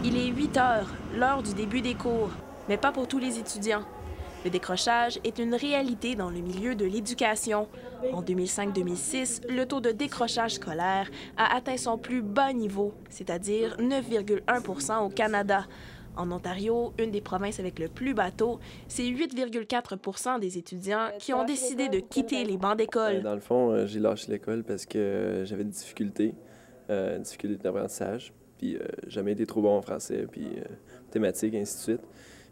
Il est 8 heures, l'heure du début des cours, mais pas pour tous les étudiants. Le décrochage est une réalité dans le milieu de l'éducation. En 2005-2006, le taux de décrochage scolaire a atteint son plus bas niveau, c'est-à-dire 9,1 % au Canada. En Ontario, une des provinces avec le plus bas taux, c'est 8,4 % des étudiants qui ont décidé de quitter les bancs d'école. Dans le fond, j'ai lâché l'école parce que j'avais des difficultés d'apprentissage. Puis jamais été trop bon en français, puis mathématiques, et ainsi de suite.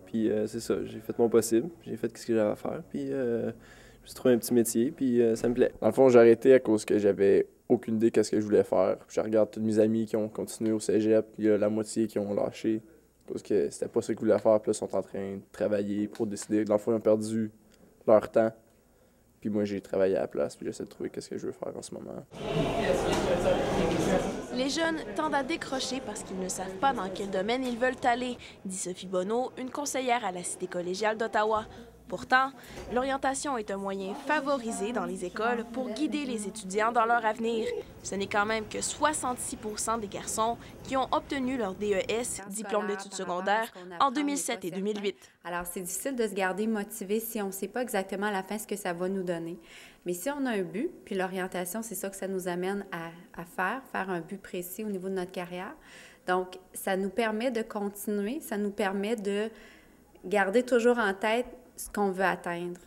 Puis c'est ça, j'ai fait mon possible, j'ai fait ce que j'avais à faire, puis je me suis trouvé un petit métier, puis ça me plaît. Dans le fond, j'ai arrêté à cause que j'avais aucune idée de ce que je voulais faire. Puis je regarde tous mes amis qui ont continué au cégep, il y a la moitié qui ont lâché parce que c'était pas ce qu'ils voulaient faire, puis là, ils sont en train de travailler pour décider. Dans le fond, ils ont perdu leur temps. Puis moi, j'ai travaillé à la place, puis j'essaie de trouver ce que je veux faire en ce moment. Les jeunes tendent à décrocher parce qu'ils ne savent pas dans quel domaine ils veulent aller, dit Sophie Bonneau, une conseillère à la Cité collégiale d'Ottawa. Pourtant, l'orientation est un moyen favorisé dans les écoles pour guider les étudiants dans leur avenir. Ce n'est quand même que 66 % des garçons qui ont obtenu leur DES, diplôme d'études secondaires, en 2007 et 2008. Alors, c'est difficile de se garder motivé si on ne sait pas exactement à la fin ce que ça va nous donner. Mais si on a un but, puis l'orientation, c'est ça que ça nous amène à faire un but précis au niveau de notre carrière. Donc, ça nous permet de continuer, ça nous permet de garder toujours en tête ce qu'on veut atteindre.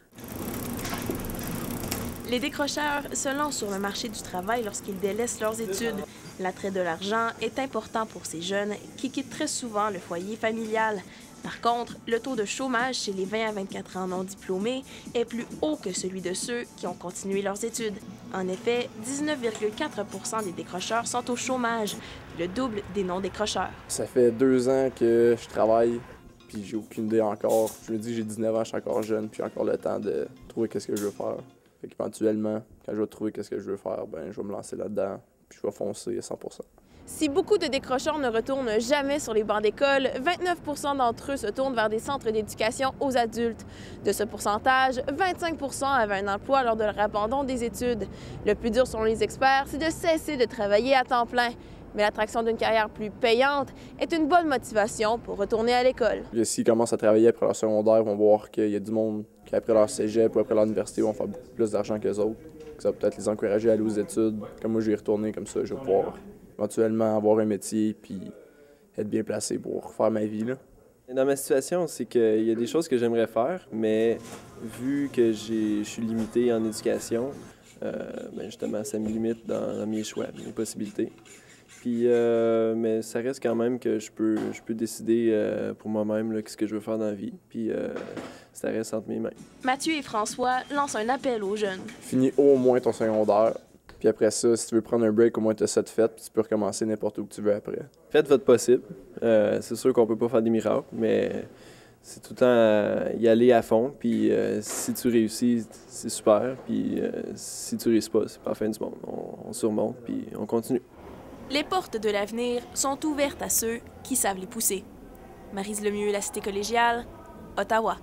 Les décrocheurs se lancent sur le marché du travail lorsqu'ils délaissent leurs études. L'attrait de l'argent est important pour ces jeunes qui quittent très souvent le foyer familial. Par contre, le taux de chômage chez les 20 à 24 ans non diplômés est plus haut que celui de ceux qui ont continué leurs études. En effet, 19,4 % des décrocheurs sont au chômage, le double des non-décrocheurs. Ça fait 2 ans que je travaille, puis j'ai aucune idée encore. Je me dis que j'ai 19 ans, je suis encore jeune, puis j'ai encore le temps de trouver ce que je veux faire. Fait qu'éventuellement, quand je vais trouver ce que je veux faire, ben je vais me lancer là-dedans, puis je vais foncer à 100 %. Si beaucoup de décrocheurs ne retournent jamais sur les bancs d'école, 29 % d'entre eux se tournent vers des centres d'éducation aux adultes. De ce pourcentage, 25 % avaient un emploi lors de leur abandon des études. Le plus dur, selon les experts, c'est de cesser de travailler à temps plein. Mais l'attraction d'une carrière plus payante est une bonne motivation pour retourner à l'école. S'ils commencent à travailler après leur secondaire, ils vont voir qu'il y a du monde qui, après leur cégep ou après leur université, vont faire beaucoup plus d'argent qu'eux autres. Ça va peut-être les encourager à aller aux études. Comme moi, je vais y retourner comme ça, je vais pouvoir éventuellement avoir un métier puis être bien placé pour faire ma vie, là. Dans ma situation, c'est qu'il y a des choses que j'aimerais faire, mais vu que je suis limité en éducation, ben justement, ça me limite dans mes choix, mes possibilités. Puis, mais ça reste quand même que je peux décider pour moi-même ce que je veux faire dans la vie. Puis, ça reste entre mes mains. Mathieu et François lancent un appel aux jeunes. Finis au moins ton secondaire. Puis après ça, si tu veux prendre un break, au moins tu as ça de fait, puis tu peux recommencer n'importe où que tu veux après. Faites votre possible. C'est sûr qu'on peut pas faire des miracles, mais c'est tout le temps y aller à fond. Puis si tu réussis, c'est super. Puis si tu réussis pas, c'est pas la fin du monde. On surmonte, puis on continue. Les portes de l'avenir sont ouvertes à ceux qui savent les pousser. Maryse Lemieux, la Cité collégiale, Ottawa.